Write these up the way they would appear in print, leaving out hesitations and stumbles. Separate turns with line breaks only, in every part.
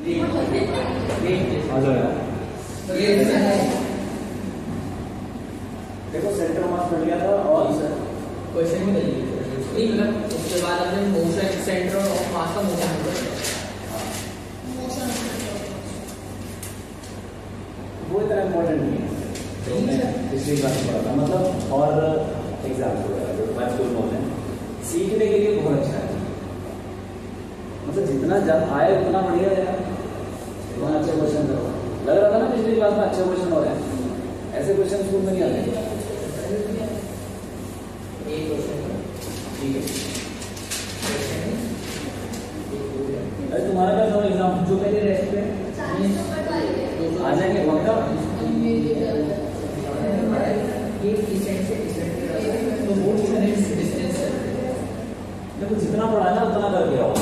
आ जाओ यार। देखो सेंटर मास बढ़ गया था और
क्वेश्चन में नहीं मतलब उसके बाद हमने मोशन सेंटर ऑफ मास का मोशन
वो इतना इम्पोर्टेंट नहीं है जो मैं पिछली क्लास में पढ़ा था, मतलब और एग्जाम्पल वगैरह जो मैं स्कूल में होते हैं सीखने के लिए बहुत अच्छा है, मतलब जितना जब आए उतना बढ़िया है, उतना अच्छे क्वेश्चन करो। लग रहा था ना पिछली क्लास में अच्छे क्वेश्चन हो रहे हैं, ऐसे क्वेश्चन स्कूल में नहीं आते। ठीक है, अरे तुम्हारा क्या सब एग्जाम जो मेरे रेस्ट पे आ जाएंगे वक्त देखो जितना पढ़ा ना उतना करके आओ।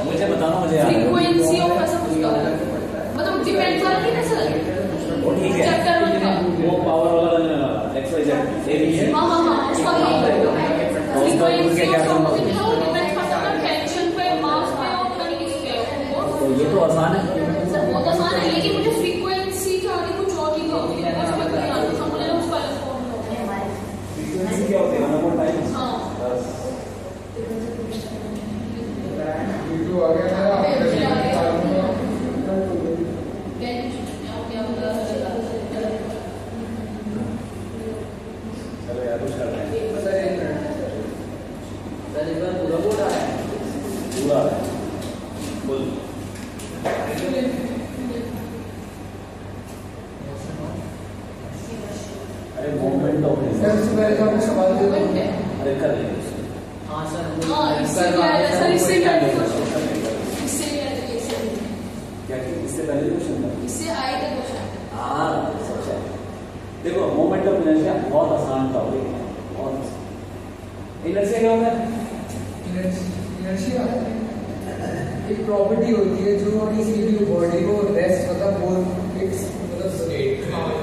मुझे बताना, मुझे
फ्रीक्वेंसी ऑफ ऐसा कुछ मतलब डिपेंड करती है सर।
वो ठीक है, वो पावर वाला बनने वाला X Y Z A B है।
हां हां हां उसका फ्रीक्वेंसी ऑफ समथिंग वो डिपेंड करता है टेंशन पे, मास पे और पता नहीं किस पे।
तो ये तो आसान है
सर, बहुत आसान है, लेकिन मुझे फ्रीक्वेंसी के आगे कुछ और चीज होती है, मुझे समझ नहीं आता, समझ लो उसका अलग फॉर्म होता है।
फ्रीक्वेंसी क्या होती है? 1/टाइम
हां
वीडियो आ गया था
चलो यार कुछ कर रहे हैं
पूरा बोर्ड आ रहा है
पूरा फुल। अरे मोमेंट ऑफ
सर इससे पहले तो आपने सवाल दे दिया।
अरे कर लेंगे
हाँ सर
सर इससे क्या
क्या कि इससे पहले क्वेश्चन था,
इससे आएगा क्वेश्चन।
हाँ सब है। देखो मोमेंट ऑफ इनर्शिया बहुत आसान टॉपिक है, बहुत आसान। इनर्शिया क्या होता है?
इनर्शिया एक प्रॉपर्टी होती है जो किसी भी बॉडी को रेस्ट मतलब वो फिक्स मतलब स्टेट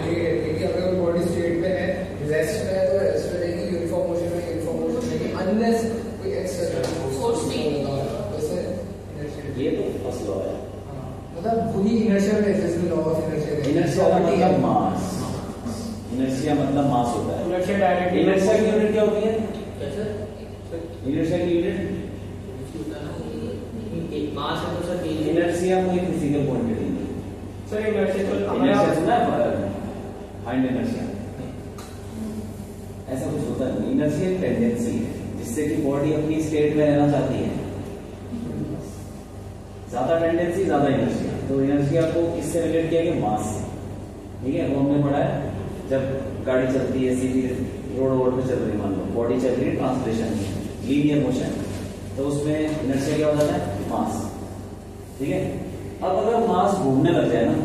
कि अगर बॉडी स्टेट पे है, रेस्ट में है तो रेस्ट में रहेगी, यूनिफॉर्म मोशन में यूनिफॉर्म मोशन रहेगी, अनलेस कोई एक्सटर्नल
फोर्स नहीं
वैसे इनर्शिया
ये तो फर्स्ट लॉ है।
मतलब वही इनर्शिया में जैसे लॉ ऑफ इनर्शिया
इनर्शिया का मतलब मास, इनर्शिया मतलब मास होता है।
इनर्शिया डायरेक्ट
इनर्शिया की यूनिट क्या होती है?
कैसे
इनर्शिया की यूनिट
मास है तो सर
इनर्शिया कोई फिजिकल क्वांटिटी नहीं
सर इनर्शिया तो
इनर्शिया सुना है? फाइंड इनर्शिया ऐसा कुछ होता है। इनर्शिया एक टेंडेंसी है जिससे कि बॉडी अपनी स्टेट में रहना चाहती है, ज्यादा टेंडेंसी ज्यादा इनर्शिया। तो इनर्शिया को किससे रिलेट किया गया? मास से। ठीक है, वो हमने पढ़ा है जब गाड़ी चलती है सीधी रोड पे चल रही, मान लो बॉडी चल रही है ट्रांसलेशन लीनियर मोशन, तो उसमें इनर्शिया क्या हो जाता है? मास। ठीक है, अब अगर मास घूमने लग जाए ना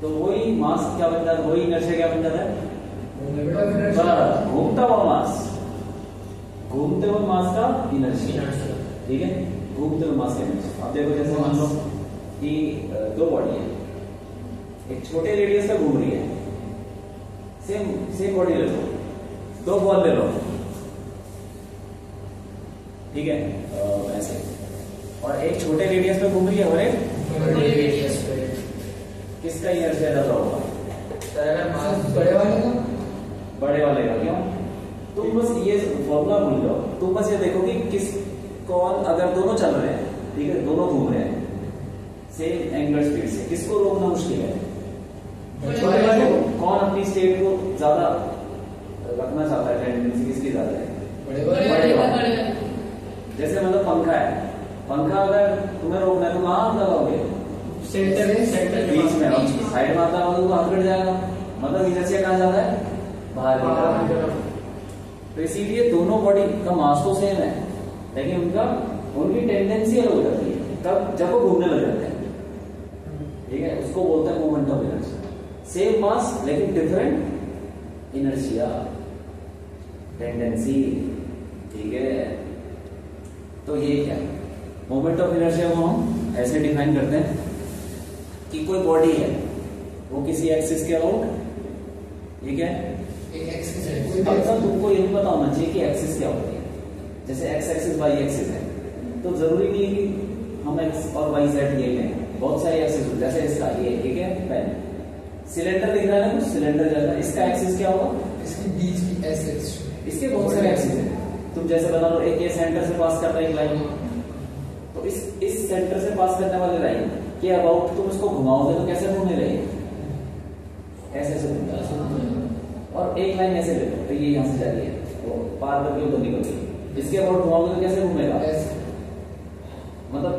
तो वही मास क्या बन जाता है? वही इनर्शिया क्या बन जाता है? घूमता हुआ मास, घूमते हुए मास का इनर्शिया। ठीक है, घूमते हुए मास का इनर्शिया। अब देखो जैसे मान लो कि दो बॉडी है, एक छोटे रेडियस पे घूम रही है, सेम बॉडी ले लो, दो बॉल ले लो, ठीक है ऐसे, और एक छोटे रेडियस पे घूम रही है और एक
रेडियस पे।
किसका इनर्शिया ज्यादा होगा?
सर अगर मास
बड़े वाले का
बड़े वाले का। क्यों? तुम बस ये फॉर्मूला भूल जाओ, तुम बस ये देखो कि किस कौन अगर दोनों चल रहे हैं, ठीक है दोनों घूम रहे हैं सेम एंगुलर स्पीड से, किसको रोकना मुश्किल है?
बड़े वाले को।
कौन अपनी स्टेट को ज्यादा रखना चाहता है? टेंडेंसी किसकी ज्यादा है?
बड़े वाले
जैसे मतलब पंखा है, पंखा अगर तुम्हें रोकना है तो कहाँ लगाओगे?
सेंटर
बीच में। साइड में आता है तो हाथ कट जाएगा, मतलब इनर्शिया कहाँ ज्यादा है? बाहर की तरफ। तो इसीलिए दोनों बॉडी का मास तो सेम है, लेकिन उनकी टेंडेंसी अलग हो जाती है तब जब वो घूमने लग जाते हैं। ठीक है, उसको बोलते हैं moment of inertia. Same mass लेकिन डिफरेंट इनर्शिया, टेंडेंसी। ठीक है, तो ये क्या है? मोमेंट ऑफ इनर्शिया को हम ऐसे डिफाइन करते हैं कि कोई बॉडी है वो किसी एक्सिस के अबाउट, ठीक है,
एक एक्सिस है
अब तक तुमको ये भी पता होना चाहिए कि एक्सिस क्या होती है। जैसे एक्स एक्सिस वाई एक्सिस है, तो जरूरी नहीं है कि हम एक्स और वाई जेड ये लें, बहुत सारे एक्सिस, जैसे इसका ये एक है पेन, सिलेंडर दिख रहा है ना, कुछ सिलेंडर जैसा, इसका एक्सिस क्या होगा,
इसकी बीच की एसेस,
इसके बहुत सारे एक्सिस है। तुम जैसे बना लो, एक ये सेंटर से पास करता है एक लाइन, तो इस सेंटर से पास करने वाले लाइन के अबाउट तुम इसको घुमाओगे तो कैसे घूमने लगेगी, ऐसे से घूमता। और एक लाइन ऐसे ले लो, तो ये यहाँ से जा रही है, तो पार करके उधर निकल गई, इसके अबाउट घुमाओगे तो कैसे घूमेगा, मतलब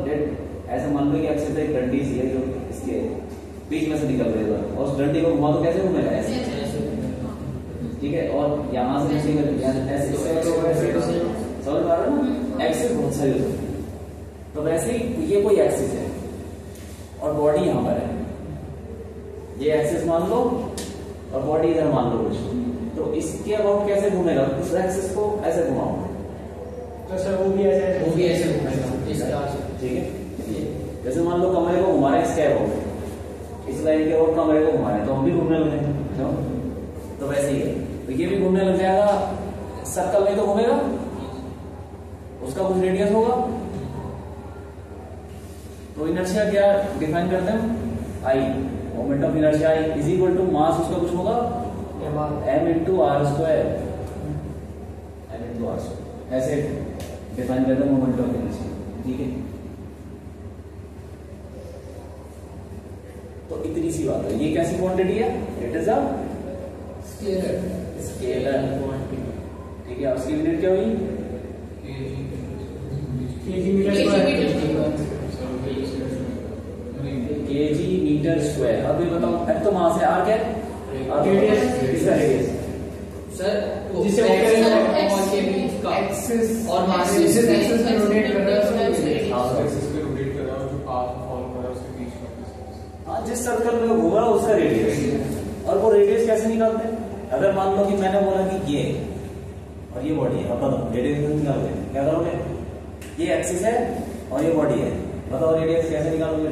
ऐसे मान लो कि एक्सिस एक डंडी सी है जो इसके बीच में से निकल रही है, और उस डंडी को घुमा तो कैसे घूमेगा, ऐसे, ठीक है। और यहाँ से ऐसे समझ पा रहे हो ना, एक्सिस बहुत सारी होती है। तो वैसे ही ये कोई एक्सिस है और बॉडी यहाँ पर है, ये एक्सिस मान लो और बॉडी इधर मान लो कुछ, तो इसके अबाउट कैसे घूमेगा, उस एक्सिस को ऐसे घुमाओ,
तो सर वो भी ऐसे घूमेगा,
ठीक है। जैसे मान लो कमरे को घुमा रहे हैं इसके अबाउट, इस लाइन के अबाउट कमरे को घुमा रहे हैं, तो हम भी घूमने लगे, तो वैसे ही है, तो ये भी घूमने लग जाएगा, सर्कल में तो घूमेगा, उसका कुछ रेडियस होगा। तो इनर्शिया क्या डिफाइन करते हैं, I, moment of inertia I is equal to mass, उसका कुछ होगा m into are square, m into are square, ऐसे डिफाइन करते हैं मोमेंट ऑफ इनर्शिया, ठीक है। तो इतनी सी बात है, ये कैसी क्वांटिटी है, it is a scalar quantity, ठीक है। उसकी यूनिट क्या हुई, केजी मीटर स्क्वायर। अब ये बताओ, अब तो मास है, आर क्या है, इसका रेडियस
सर,
जिसे
और के बीच का
एक्सिस
और मास
एक्सिस पे रोटेट कर रहा है,
हाँ, जिस सर्कल में घूम रहा है उसका रेडियस। और वो रेडियस कैसे निकालते हैं, अगर मान लो कि मैंने बोला कि ये और ये बॉडी है, अब बताओ रेडियस कैसे निकालोगे, क्या करोगे, ये एक्सिस है और ये बॉडी है, बताओ रेडियस कैसे निकालोगे।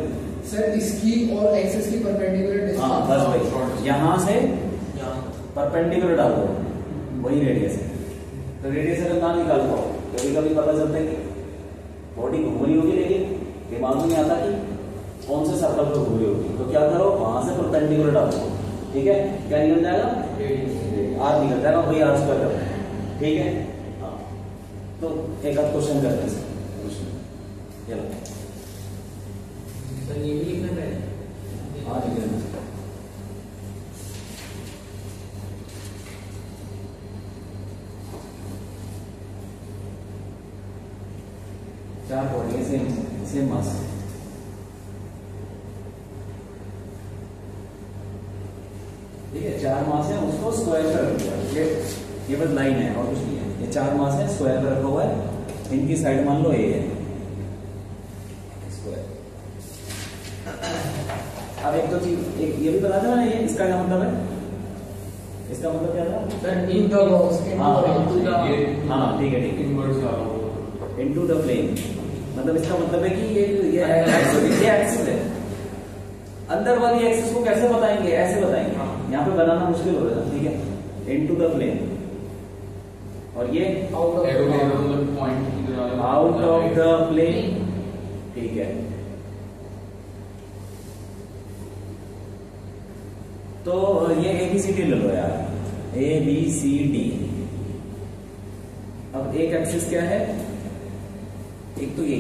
सर इसकी और एक्सिस की परपेंडिकुलर डिस्टेंस,
हाँ बस भाई, यहाँ से परपेंडिकुलर डाल दो, वही रेडियस है। तो रेडियस अगर ना निकाल पाओ, कभी कभी पता चलता है कि बॉडी घूम रही होगी, लेकिन दिमाग में नहीं आता कि कौन से सर्कल पर घूम रही होगी, तो क्या करो, वहां से परपेंडिकुलर डाल दो, ठीक है, क्या निकल जाएगा, आर निकल जाएगा, वही आर स्क्वायर करते हैं, ठीक है। हाँ, तो एक आध क्वेश्चन करते हैं, चलो
सर ये भी लिखना है,
हाँ ठीक है। चार बॉडी सेम मास, ठीक है, चार मास है, उसको स्क्वायर पर रख दिया, ये बस लाइन है और कुछ नहीं है, ये चार मास है, स्क्वायर पर रखा हुआ है, इनकी साइड मान लो ए है स्क्वायर। अब एक तो चीज ये भी बता दो ना, ये इसका क्या मतलब है, इसका मतलब क्या था
सर
इन द बॉक्स,
हाँ ठीक है, इनटू द प्लेन, मतलब इसका मतलब है कि ये एक्सिस है, अंदर वाली एक्सिस को कैसे बताएंगे, ऐसे बताएंगे, यहाँ पे बनाना मुश्किल हो रहा है, ठीक है, इनटू द प्लेन, और ये आउट ऑफ द प्लेन, ठीक है। तो ये ABCD ले लो यार, ABCD। अब एक एक्सिस क्या है, एक तो ये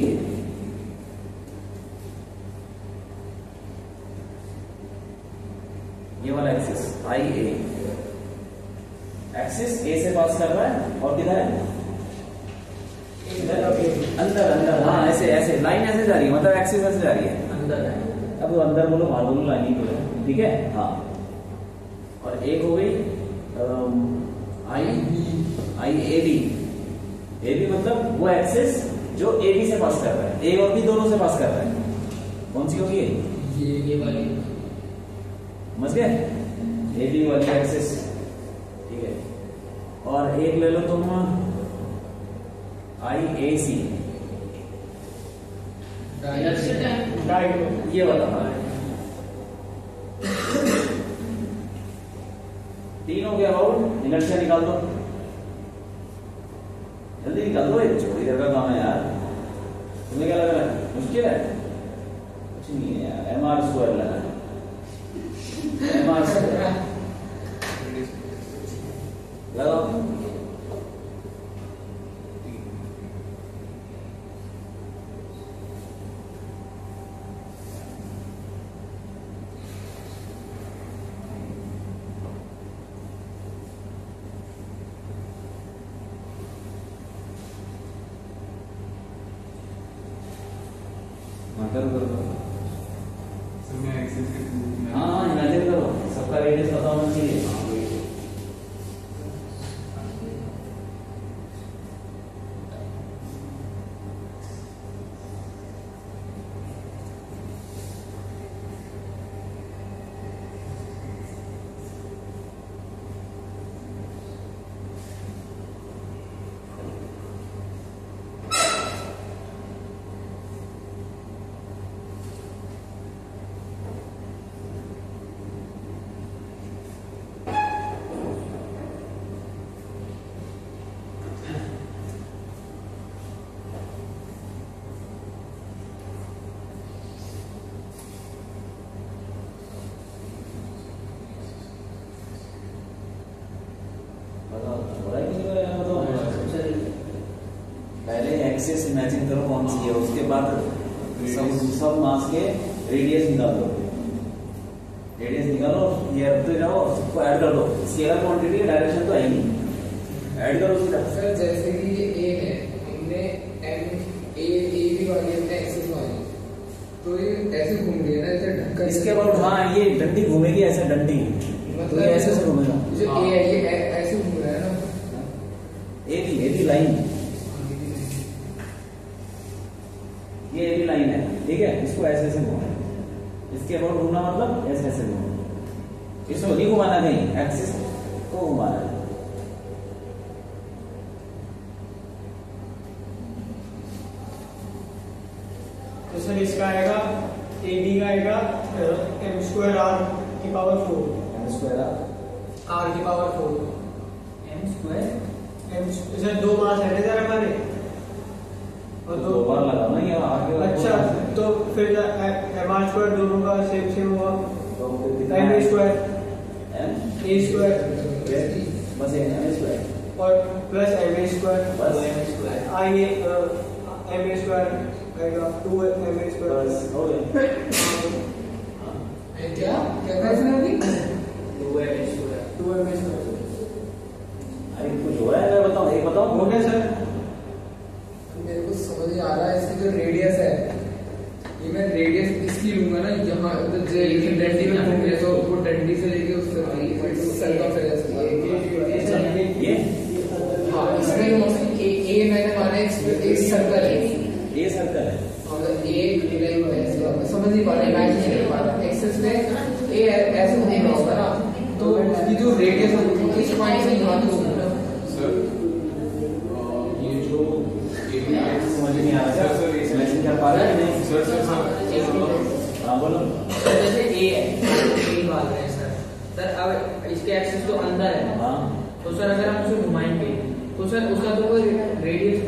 वाला एक्सिस IA, एक्सिस A से पास कर रहा है और किधर है, अंदर अंदर, हाँ ऐसे ऐसे लाइन ऐसे जा रही है, मतलब एक्सिस ऐसे जा रही है,
अंदर है,
अब अंदर बोलो बाहर बोलो, लाइन ही बोलो, ठीक है। हाँ, और एक हो गई AB मतलब वो एक्सिस जो AB से पास कर रहा है, A और B दोनों से पास कर रहा है, कौन सी होगी,
ये वाली,
समझ गए, AB वाली एक्सिस, ठीक है। और एक ले लो तुम IAC, ये वाला, तीन हो गया अबाउट, इनर्शिया निकाल दो जल्दी जल्दी निकाल दो, एक थोड़ी देर का काम है यार। तुम्हें क्या लग रहा है मुश्किल है? कुछ नहीं है यार, mr² लगा है, mr² लगाओ। हाँ इमेजिन करो, सबका रेडियस पता होना चाहिए। पहले एक्सिस इमेजिन करो कौन सी है, उसके बाद सब मास के रेडियस निकाल दो, रेडियस निकालो, ये तो जाओ सबको ऐड कर दो। स्केलर क्वांटिटी डायरेक्शन तो है ही नहीं, ऐड करो सीधा।
सर जैसे कि ये ए है, इनने एम ए भी वाली है एक्सिस वाली, तो ये ऐसे घूम रही है ना, ऐसे ढक्कन।
इसके बाद हाँ ये डंडी घूमेगी, ऐसे डंडी
मतलब
ये ऐसे से घूमेगा।
जो ए है ये ऐसे घूम रहा है ना,
ए भी लाइन, ये ए भी लाइन है, ठीक है। इसको ऐसे से घुमाना, इसके अबाउट घूमना मतलब ऐसे ऐसे घूमना, इसको नहीं घुमाना नहीं, एक्सिस को घुमाना है।
तो सर इसका आएगा AB का आएगा m² r की पावर 4,
m²
r की पावर 4।
m²।
सर दो मास है सर हमारे, और
दो बार लगाना ये आगे।
अच्छा तो फिर mr² दोनों का सेम हुआ,
तो कितना
m²
a² बस m²
और प्लस ma²
बस
आइए ma² आएगा 2ma²।
बस हो गया।
क्या क्या कहा इसने अभी?
2ma²।
अरे कुछ हो रहा है, मैं बताऊं, एक बताऊं
हो गया सर।
मेरे को समझ नहीं आ रहा है, इसकी जो रेडियस है, ये मैं रेडियस इसकी लूंगा ना, यहाँ तो डंडी में घूम रहे, तो वो डंडी से लेके उस सर्कमफेरेंस
ये
हाँ, इसमें ए मैंने माना एक सर्कल है,
ये सर्कल है।
मतलब एक समझ नहीं पा रहा, इमेजिन नहीं कर पा रहा। एक्सेस में ए ऐसे घूम रहा होगा ना, तो उसकी जो रेडियस होगी वो इस पॉइंट से यहाँ तक होगी ना।
सर ये जो
समझ नहीं आ रहा सर, इमेजिन कर पा रहे हैं नहीं?
सर
हाँ बोलो।
जैसे ए है, ए निकाल रहे हैं सर अब इसके एक्सिस तो अंदर है,
हाँ
तो सर अगर हम उसे घुमाएंगे तो सर उसका तो कोई रेडियस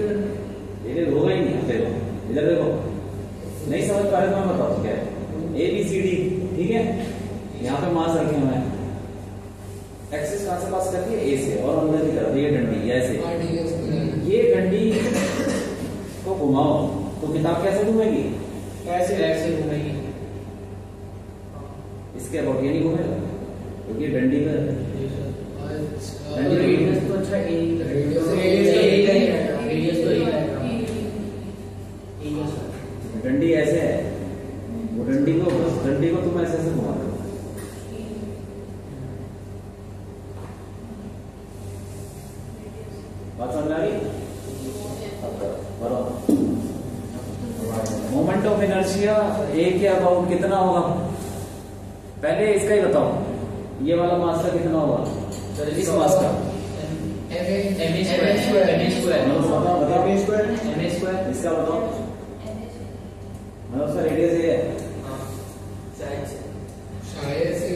ये होगा ही नहीं। देखो इधर देखो, नहीं समझ पा रहे तो मैं बताऊँ क्या है। ABCD ठीक है, यहाँ पे मास रखे हुए हैं, एक्सिस कहाँ से पास करती है? A से, और अंदर की तरफ ये डंडी ऐसे, ये डंडी को घुमाओ तो किताब कैसे घूमेगी?
ऐसे घूमेगी।
इसके अबाउट ये नहीं घूमेगा क्योंकि डंडी में
तो रेडियस तो अच्छा ए रेडियस तो ए रहेगा।
डंडी ऐसे है, वो डंडी को तुम ऐसे ऐसे घुमा दो। बात समझ आ रही? मोमेंट ऑफ इनर्शिया ए के अबाउट कितना होगा? पहले इसका ही बताओ, ये वाला मास का कितना होगा? इस मास का इसका बताओ, मतलब उसका रेडियस ये है,
शायद से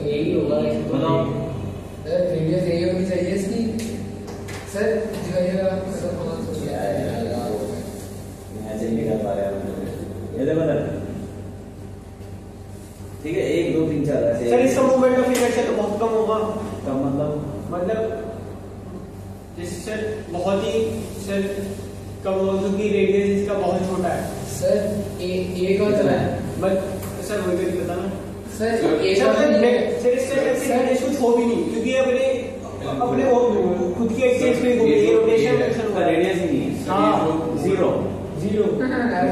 यही होगा।
बताओ।
रेडियस यही होनी चाहिए इसकी। सर
होगा।
कम
मतलब जैसे सर बहुत ही सर कम हो क्योंकि रेडियस इसका बहुत छोटा है
सर ए का
कितना है?
बट सर वही तो पता ना
सर ए
सर
का
सर इसका रेडियस कुछ हो भी नहीं क्योंकि अपने वो खुद की एक्सिस पे घूमेगी, रोटेशन
इसका रेडियस ही नहीं है।
हाँ।
जीरो
जीरो
सर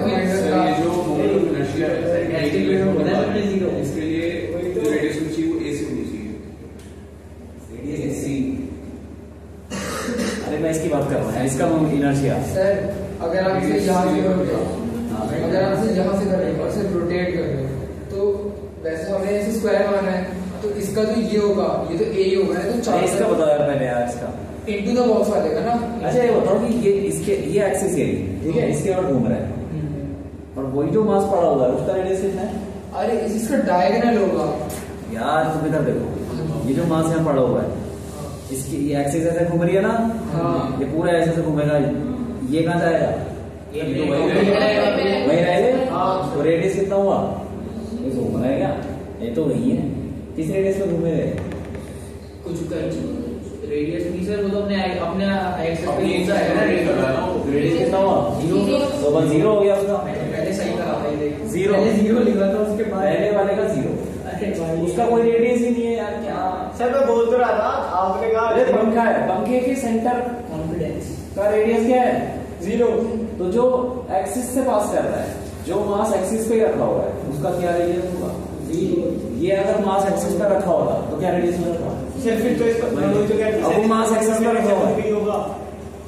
ये जो मोमेंट ऑफ इनर्शिया है
सर, कैस्टिंग में होना है अपने जीरो।
इसके लिए जो रेडियस होनी चाहिए वो ए से होनी चाहिए।
रेडियस सी। अरे मैं इसकी बात कर रहा हूँ, इसका इनर्शिया।
सर अगर आप इसे यहाँ से करोगे,
हाँ।
अगर आप इसे यहाँ से करेंगे और इसे रोटेट करेंगे तो वैसे हमें इसे स्क्वायर माना है, तो इसका जो ये होगा ये तो ए ही होगा ना, तो चार
इसका बताओ यार पहले यार इसका।
इनटू द बॉक्स आ जाएगा ना।
अच्छा ये बताओ कि ये इसके ये एक्सिस है, ठीक है, इसके और घूम रहा है और वही जो मास पड़ा हुआ है उसका रेडियस कितना है?
अरे इसका डायगोनल होगा
यार तुम इधर देखो, ये जो मास यहाँ पड़ा हुआ है इसकी ये एक्सिस ऐसे घूम रही है ना,
हाँ।
ये पूरा ऐसे से घूमेगा, ये कहाँ जाएगा?
ये
तो
वही
वही रहेगा।
हाँ।
तो रेडियस कितना हुआ? ये तो घूम रहा है क्या? ये तो वही है, किस रेडियस में घूमे रहे?
कुछ रेडियस नहीं सर, वो तो अपने एक्सेस पे
ये
यूज आएगा ना
रेडियस कर रहा है ना वो।
रेडियस कितना हुआ?
जीरो।
तो बस जीरो हो गया उसका।
पहले सही करा था ये देख।
जीरो।
पहले जीरो लिखा था उसके बाद
पहले वाले का जीरो,
अरे भाई
उसका कोई रेडियस ही नहीं है यार, क्या?
सर मैं बोल तो रहा था, आपने कहा
अरे पंखा है, पंखे के सेंटर
कॉन्फिडेंस
का रेडियस क्या है?
जीरो।
तो जो एक्सिस से पास कर रहा है, जो मास एक्सिस पे रखा हुआ है उसका क्या रेडियस होगा? ये अगर मास एक्सिस पे रखा होगा तो क्या रेडियस में रखा?
सर फिर तो इसका
अब वो मास एक्सिस पे रखा हुआ है।
भी होगा।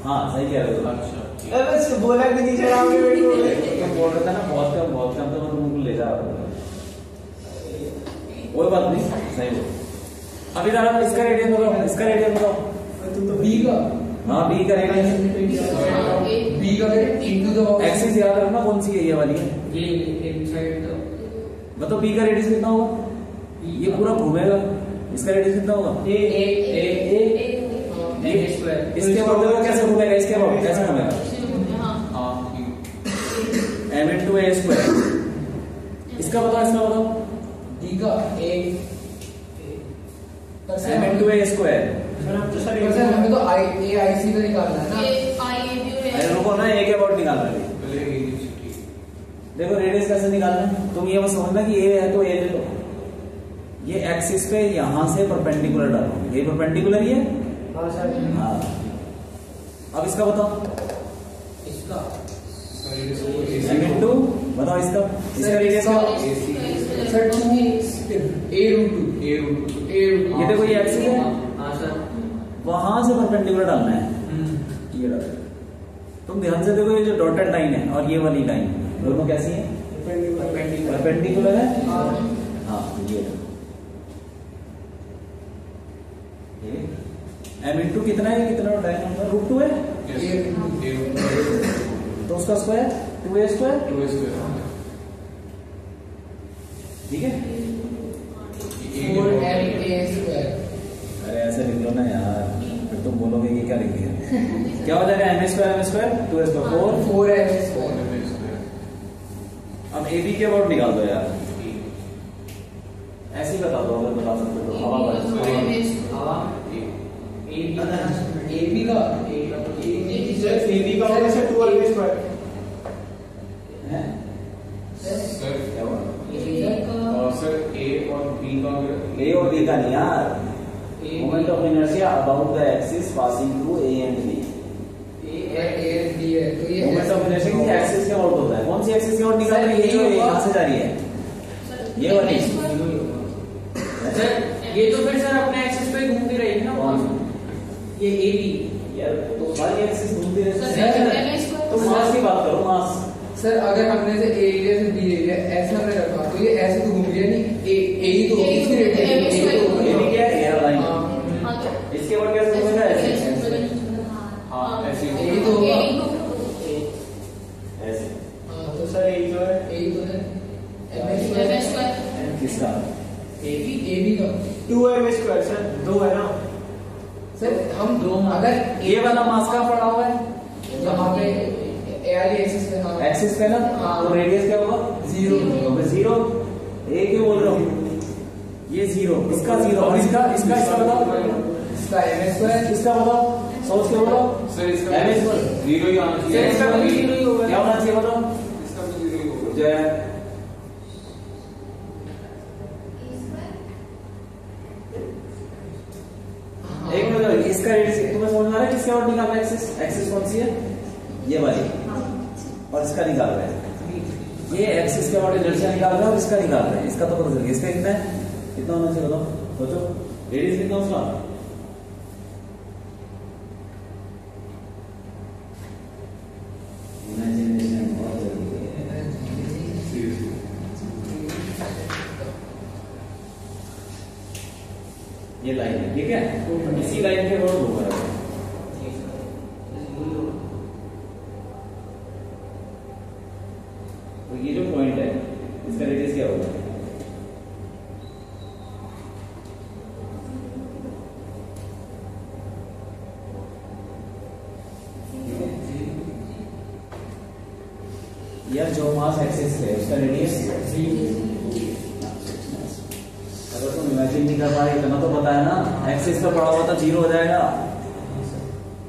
हाँ सही कह रहे हो।
अच्छा
अरे बस बोला भी नहीं सर आपने मेरे को।
तुम बोल रहे थे ना बहुत कम तो मैं तुमको ले जा रहा हूँ। कोई बात नहीं, सही बोल। अभी जरा इसका रेडियस बताओ, इसका रेडियस बताओ।
तुम तो
बी का
हाँ बी का रेडियस,
बी का इनटू द बॉक्स
एक्सिस याद रखना कौन सी है, ये वाली है।
ये इनसाइड द
बताओ बी का रेडियस कितना होगा? ये पूरा घूमेगा, इसका रेडियस कितना होगा?
ए
स्क्वायर
इसके बाद देखो कैसे घूमेगा, इसके बाद कैसे घूमेगा?
हाँ
m into a स्क्वायर। इसका बताओ, इसका बताओ।
डी का ए
m into a square.
Sir अब तो सर
सर हमें तो आई सी का निकालना है ना।
अरे रुको ना, एक अबाउट निकालना है।
पहले ए ठीक।
देखो रेडियस कैसे निकालना है, तुम ये बस समझना कि ए है तो ए ले लो। ये एक्सिस पे यहां से परपेंडिकुलर डालो, ये परपेंडिकुलर ही है।
हाँ सर।
हाँ अब इसका बताओ,
इसका
सर ये सब ए
m into बताओ इसका रेडियस क्या होगा?
Sir two A root two
ये देखो ये एक्सिस है,
हाँ सर
वहां से परपेंडिकुलर डालना है। ये डालो, तुम ध्यान से देखो, ये जो डॉटेड लाइन है और ये वाली लाइन दोनों कैसी है? परपेंडिकुलर है। हाँ ये m into कितना है, कितना डायमीटर? रूट 2 है तो उसका स्क्वायर 2a स्क्वायर, ठीक है।
4ma square.
अरे ऐसे लिख लो ना यार, फिर तुम बोलोगे कि क्या लिख दिया। क्या हो जाएगा? m square 2a square
4ma square.
अब ए बी के अबाउट निकाल दो यार, ऐसे ही बता दो अगर बता सकते हो। हवा
हवा
ए बी का
सर ए बी का होगा सर 2a स्क्वायर।
है
सर
क्या हुआ?
सर ए और बी का अगर
ए और बी का नहीं यार, moment of inertia about the axis passing through A and B.
A B है तो ये
मोमेंट ऑफ इनर्शिया की एक्सिस के आउट होता है। कौन सी एक्सिस के आउट निकाल रही है? ये जो यहां से जा रही है, ये वाली।
सर ये तो फिर सर अपने एक्सिस पे घूमती रहेगी ना।
कौन?
ये ए बी
यार तो सारी एक्सिस घूमती रहती है। तो मास की बात करो, मास।
सर अगर हमने से ए एरिया से बी एरिया ऐसे हमने रखा तो ये ऐसे तो घूम गया नहीं, ए ही तो इसकी रेडियस
ये भी क्या है? Air line.
हाँ
इसके बाद कैसे घूमेगा? ऐसे
हाँ ऐसे
ए ही तो होगा।
ऐसे।
हाँ
तो सर ए जो है
ए ही तो है
किसका?
ए बी का।
2a स्क्वायर सर 2 है ना।
सर हम
दो
अगर
ये वाला मास का पड़ा हुआ है
यहाँ पे ए वाली एक्सिस पे, हाँ
एक्सिस पे ना, तो रेडियस क्या होगा?
जीरो।
तो फिर जीरो। ए क्यों बोल रहा हूँ? ये 0, इसका 0 और इसका बताओ,
इसका एम स्क्वायर,
इसका बताओ, सोच के बताओ
सर इसका
एम स्क्वायर
0 ही आना
सर
चाहिए।
इसका भी 0 ही होगा।
क्या होना चाहिए बताओ?
इसका भी 0 ही होगा।
जय एक मिनट, इसका रेडियस तुम्हें समझ में आ रहा है? किसके और निकालना है? एक्सिस कौन सी है? ये वाली, और इसका निकाल रहे हैं। ये एक्सिस के और इनर्शिया निकाल रहे हैं और इसका निकाल रहे हैं। इसका तो पता चल गया। इसका कितना है? कितना होना चाहिए बताओ? सोचो, रेडियस कितना उसका? इमेजिनेशन बहुत जरूरी है। ये लाइन है, ठीक है? इसी लाइन के रोड घूम रहा है। तो ये जो पॉइंट है, इसका रेडियस क्या होगा? यार जो मास एक्सिस है उसका रेडियस, अगर तुम इमेजिन नहीं कर पाए इतना तो पता है ना, एक्सिस पे पड़ा हुआ था 0 हो जाएगा।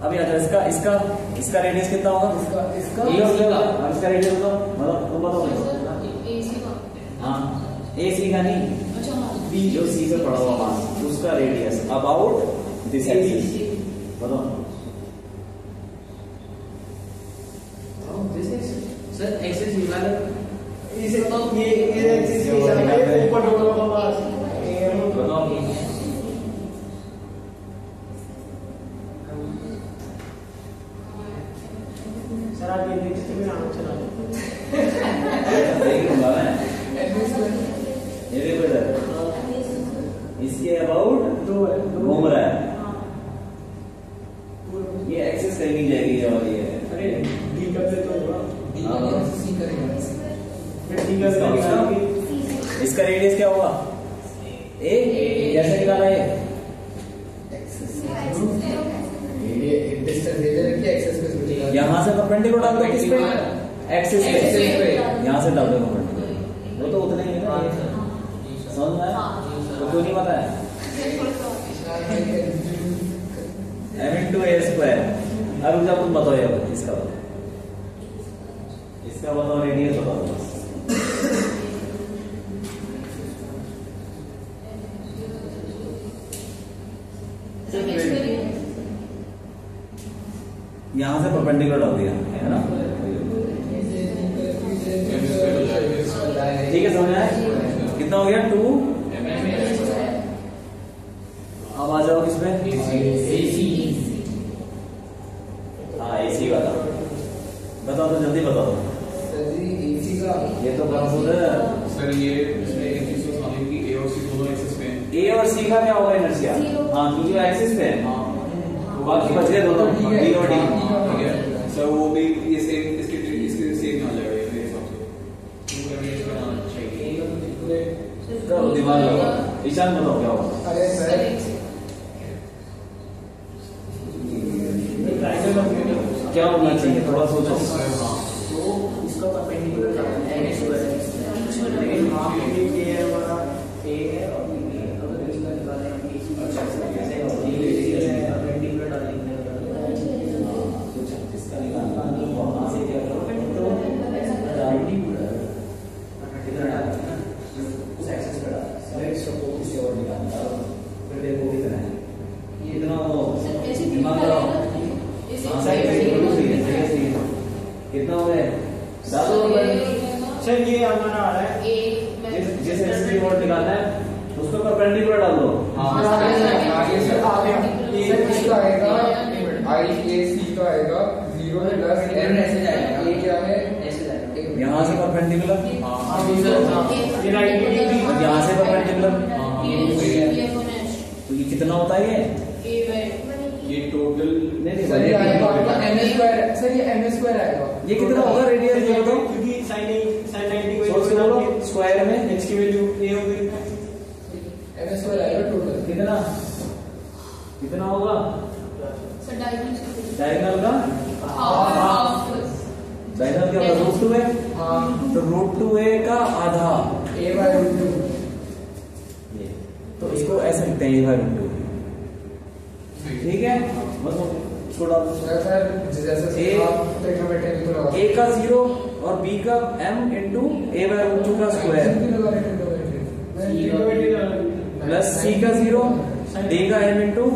अब यार इसका रेडियस कितना होगा?
इसका
ये हो जाएगा। अब इसका रेडियस बताओ, मतलब तुम बताओ।
AC का।
हाँ, ए सी का नहीं,
अच्छा हाँ।
बी जो सी पे पड़ा हुआ मास, उसका रेडियस अबाउट दिस एक्सिस बताओ।
सर एक्सेस निकालो।
इसे ये एक्सिस के साथ ऊपर दोनों का मास
बताओ।
सर आप ये देखते भी नाम चला
देख लूंगा मैं। ये देखो इधर, इसके अबाउट घूम रहा है। ये एक्सिस कहीं नहीं जाएगी और ये
अरे डी का तो होगा।
सी करेगा।
फिर डी का
इसका इसका रेडियस क्या होगा? ए कैसे निकाला ये?
डिस्टेंस दे रखी है एक्सेस पे सुटेगा।
यहाँ से परपेंडिकुलर डाल दो, किस पे? एक्सिस
Axis
पे।
पे।
यहाँ से डाल दो परपेंडिकुलर, वो तो उतना ही है ना। ये समझ में आया? तो क्यों नहीं पता है? m/a²। अब जब तुम बताओ यार, इसका बताओ, इसका बताओ रेडियस बताओ बस। यहाँ से परपेंडिकुलर डाल दिया है ना? ठीक है, समझ में आया? कितना हो गया? 2। अब आ जाओ किसमें? हाँ, AC वाला बताओ तो जल्दी बताओ।
एसी का
ये तो कंफ्यूज है।
सर ये इसमें एक चीज तो समझ कि ए और सी दोनों एक्सिस पे हैं।
ए और सी का क्या होगा इनर्शिया? हाँ, क्योंकि वो एक्सिस पे है। बाकी बच गए दोनों, बी और डी।
ठीक है सर, वो भी ये सेम इसके सेम आ जाएगा मेरे हिसाब से। तो करने इसका आना चाहिए।
तो दिमाग लगाओ। ईशान बताओ क्या होगा?
अरे सर
क्या होना चाहिए? थोड़ा सोचो।
तो इसका परपेंडिकुलर करना है एम स्क्वायर। लेकिन हाफ ये है हमारा ए है और बी है। अगर इसका निकालें परपेंडिकुलर डालेंगे।
कुछ इसका निकालना है, वहाँ से क्या करोगे? तो इधर डालना है ना, उस एक्सेस पे डालना है। सपोज किसी और निकालना है, फिर देखो कितना है। ये इतना वो दिमाग लगाओ। हाँ, सही है, सही है। कितना हो गया? डालो
सर ये हमारा आ रहा है
जिस एक्सिस की ओर निकालना है उसको परपेंडिकुलर डाल दो।
आगे से आगे ये इसका आएगा IAC का आएगा 0 प्लस m
ऐसे जाएगा।
ये क्या है?
ऐसे जाएगा।
यहाँ से परपेंडिकुलर,
ये राइट
और यहाँ से परपेंडिकुलर। तो ये कितना होता है?
ये टोटल
नहीं
सर ये आएगा आपका m²। सर ये m² आएगा।
ये कितना होगा रेडियस? ये बताओ।
क्योंकि sin 90 को
सोच के बोलो, स्क्वायर में
h की वैल्यू a होगी।
m² आएगा टोटल।
कितना कितना होगा?
सर डायगोनल
डायगोनल का
हाफ।
डायगोनल क्या होगा? √2a।
हाँ
तो √2a का आधा।
a/√2।
ये इसको ऐसे लिखते हैं A/√2, ठीक है। मतलब थोड़ा
सर जैसे आप ट्रिग्नोमेट्री तो लगा
A का 0 और B का m इंटू A/√2 का स्क्वायर प्लस C का 0 D का m इंटू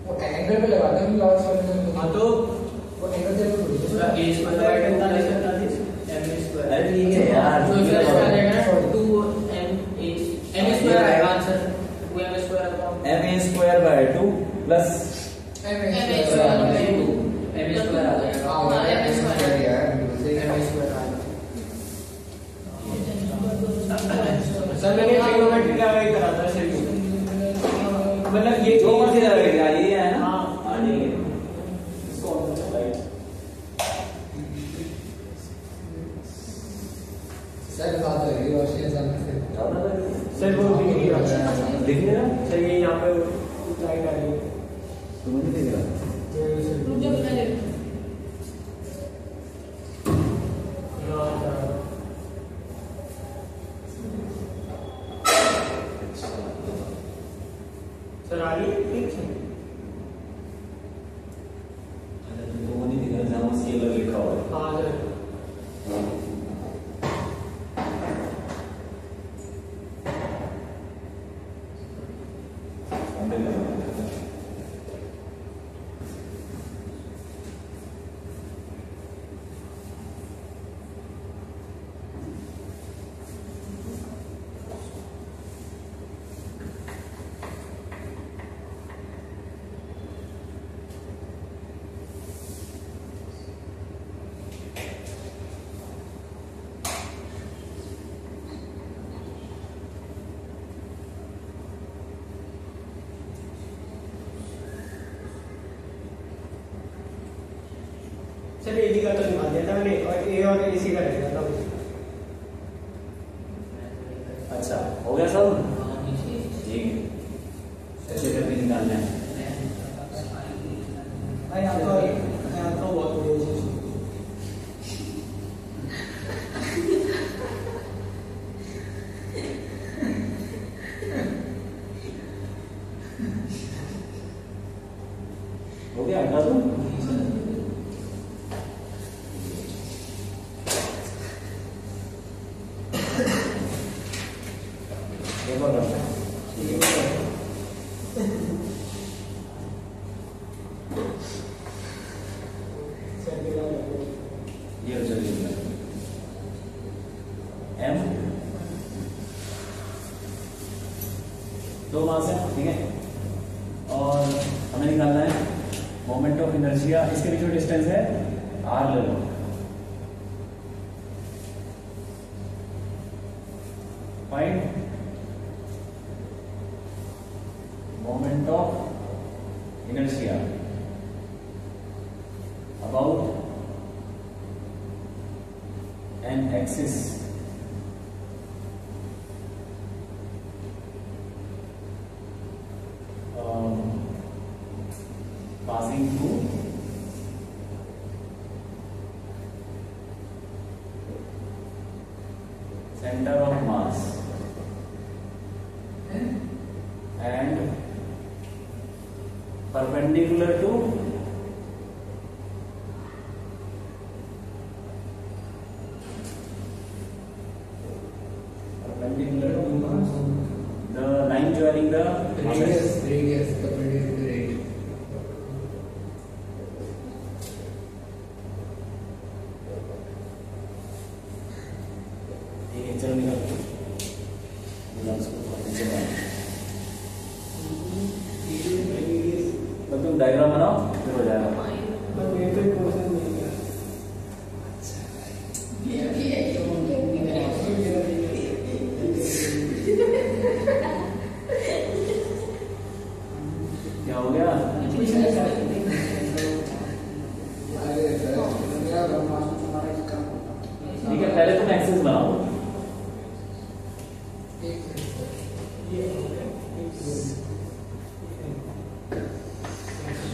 वो एंगल पे लगाते हैं लास्ट वाले में।
हाँ तो
वो एंगल से
उसका a square by 45 m square.
अरे ठीक है यार,
तो इसका आ जाएगा 2m m स्क्वायर आएगा answer 2m square upon
m square by 2 plus
m square आ जाएगा।
हाँ, m स्क्वायर।
m स्क्वायर आ जाएगा। सर मैंने ट्रिग्नोमेट्री का वही करा था सर, मतलब ये
जो मर्जी लगेगा ये है ना।
हाँ।
हाँ ठीक है।
इसको ऑन करना राइट।
सर बात हो रही है रोशनी सामने से
ज्यादा लगे
सर वो दिख नहीं रहा
दिख नहीं रहा,
सर, ये यहाँ पे लाइट आ रही है।
तो मुझे दिख रहा।
रुक जाओ, बता दे।
सर आ रही है ठीक है।
तो वो नहीं दिख रहा जहाँ स्केलर लिखा हुआ है।
हाँ सर सर ए का तो निकाल दिया था मैंने, और ए और ए सी का रह गया था।
अच्छा हो गया सब, ठीक है। ऐसे करके निकालना है।
यहाँ तो बहुत बढ़िया चीज़ है।
हो गया, हटा दूं? एक और करते हैं। ये चलिए m 2 मास है, ठीक है। और हमें निकालना है मोमेंट ऑफ इनर्शिया। इसके बीच में डिस्टेंस है r ले लो। Find moment of inertia about an axis passing through center of mass and perpendicular to the line joining the
radius perpendicular to the radius.
ठीक है, चलो निकाल तो तुम डायग्राम बनाओ फिर हो जाएगा।
पर मेरे तो क्वेश्चन नहीं है।
क्या हो गया? ठीक है, पहले तुम एक्सेस बनाओ।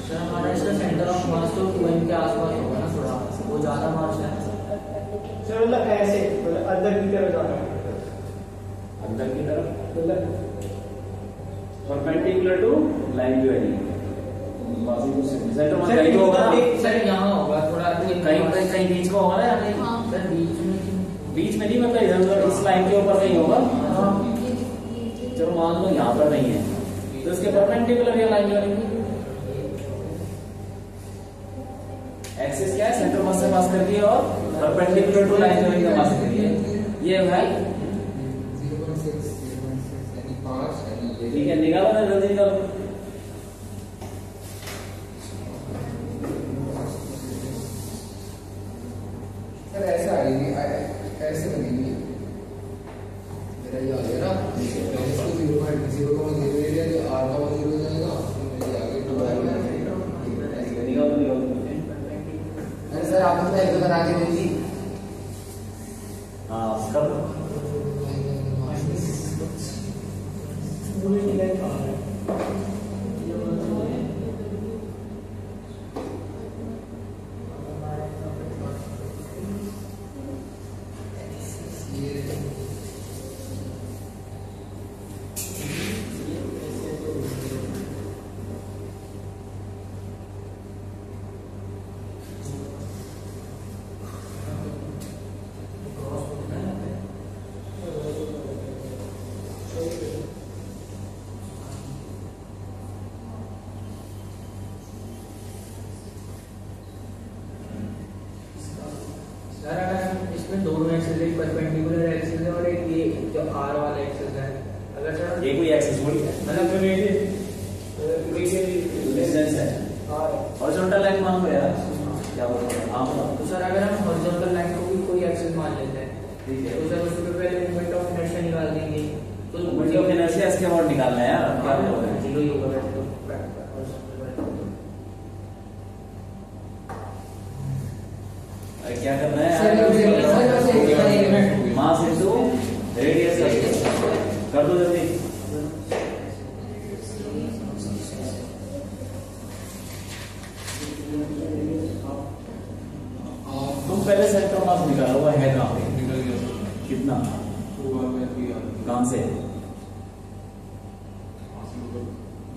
सर हमारा इसका सेंटर ऑफ मास तो 2m के आसपास होगा ना, थोड़ा वो ज़्यादा मास है सर, मतलब ऐसे मतलब अंदर की तरफ जाना है।
अंदर की तरफ perpendicular to line joining. Centre mass कहीं तो होगा ना
सर यहाँ होगा थोड़ा
कहीं कहीं बीच में होगा ना या कहीं
हाँ।
सर बीच में
बीच में नहीं मतलब इधर उधर इस लाइन के ऊपर कहीं होगा। चलो मान लो यहाँ पर नहीं है तो इसके परपेंडिकुलर ये लाइन ज्वाइनिंग एक्सिस क्या है सेंटर मास से पास करती है और परपेंडिकुलर टू लाइन ज्वाइनिंग का पास करती है। ये है
0.6 यानी 5 यानी
ठीक है निकालो ना जल्दी निकालो।
सर ऐसे आएगी ऐसे बनेगी मेरा ये आ गया ना इसको 0.0 ले लिया तो r का 0 हो जाएगा तो मेरे आगे 2 आएगा।
निकालो निकालो।
अरे सर आपने तो एक बना के दे दी।
हाँ कर दो।
सर अगर हम इसमें दोनों एक्सेस एक परपेंडिकुलर एक्सेस है और एक ये जो आर वाला एक्सेस है अगर सर
ये कोई एक्सेस थोड़ी है
मतलब
डिस्टेंस है हॉरिजॉन्टल लाइन मान लो यार क्या बोल रहे हैं हाँ बताओ।
तो सर अगर हम हॉरिजॉन्टल लाइन को भी कोई एक्सेस मान लेते हैं
ठीक है
तो सर उसके पहले मोमेंट ऑफ इनर्शिया निकाल देंगे तो
मोमेंट ऑफ इनर्शिया इसके बाद निकालना है यार क्या बोल रहे हैं।
जीरो ही होगा वैसे तो
अरे क्या करना है
सर,
मास इनटू रेडियस कर दो जल्दी। तुम पहले सेंटर मास निकालो हुआ है कहाँ पे
निकल गया
कितना
2r/3
कहाँ से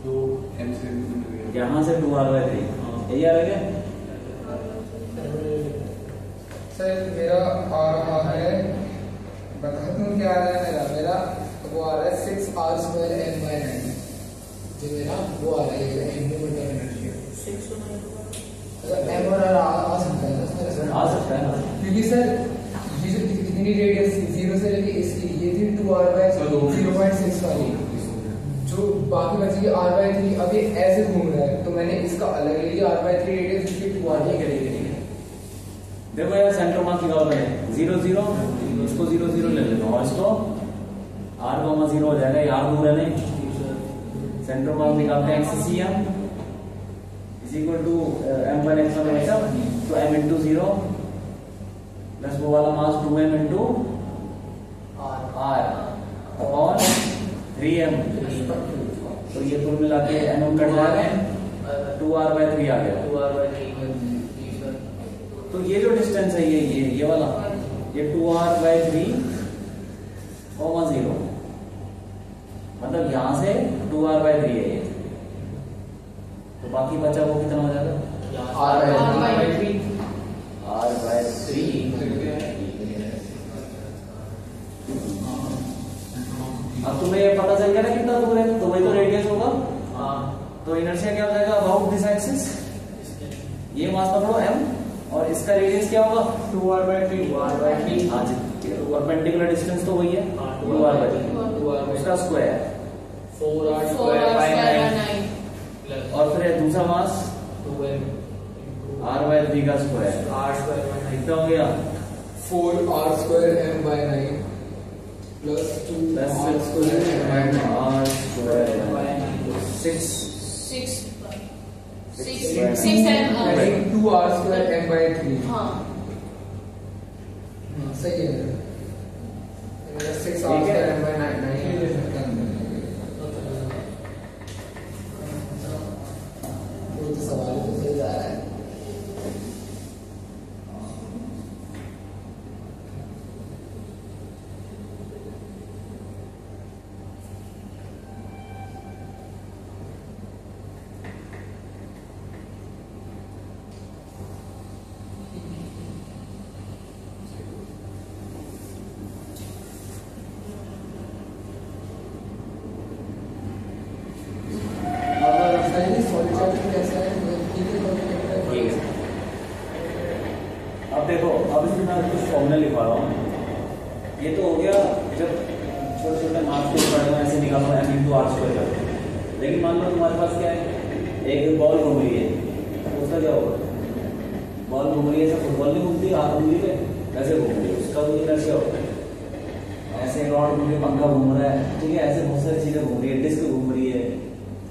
तो m से निकल गया।
यहाँ से 2r/3 यही आ रहा है
सर मेरा आ रहा है बता दूं क्या आ रहा है मेरा वो आ रहा है 6r² m/9 जो मेरा वो आ रहा है मोमेंट ऑफ इनर्शिया 6 m और r आ सकता है सर
आ सकता है ना
क्योंकि सर ये जो इतनी रेडियस 0 से लेके इसकी ये थी 2r/0.6 वाली जो बाकी बचेगी r/3 अब ये ऐसे घूम रहा है तो मैंने इसका अलग ले लिया r/3 रेडियस इसकी 2r ही करेगी।
देखो यार सेंटर मास निकालो पहले 0 0 इसको 0 0 ले लेता हूँ और इसको r, 0 हो जाएगा यार दूर है नहीं सेंटर मास निकालते हैं xcm is equal to m/x हमेशा तो m into 0 प्लस वो वाला मास 2m into r upon 3m तो ये कुल मिला के m कट जाएगा 2r/3 आ गया। तो ये जो डिस्टेंस है ये वाला ये 2r/3 0 मतलब यहां से 2r/3 है ये तो बाकी बचा वो कितना हो जाएगा r/3 अब तुम्हें ये पता चल गया ना कितना दूर है तो वही तो रेडियस होगा। तो इनर्शिया क्या हो जाएगा अबाउट दिस एक्सिस ये मास पकड़ो m और इसका रेडियस क्या होगा
2r/3
हाँ जी परपेंडिकुलर डिस्टेंस तो वही है 2r/3 उसका स्क्वायर
4r²/9
और फिर दूसरा मास r/3 का स्क्वायर कितना हो गया
4r² m/9 plus 2r²
six and
2r² m/3
हाँ
सही है मेरा 6r² m/9 वो तो सवाल तो सही जा रहा है।
अब देखो, अब इसमें मैं कुछ फॉर्मूला लिखवा रहा हूँ। ये तो हो गया जब छोटे छोटे मार्क्स के पढ़े हुए ऐसे निकालो m इंटू आर स्क्वायर करके। लेकिन मान लो तुम्हारे पास क्या है, एक बॉल घूम रही है, तो उसका क्या होगा? बॉल घूम रही है, ऐसे फुटबॉल नहीं घूमती हाथ उंगली पे, वैसे घूम रही है, उसका तो इनर्शिया होगा। ऐसे रॉड घूम रही है, पंखा घूम रहा है, ठीक है, ऐसे बहुत सारी चीजें घूम रही है, डिस्क घूम रही है।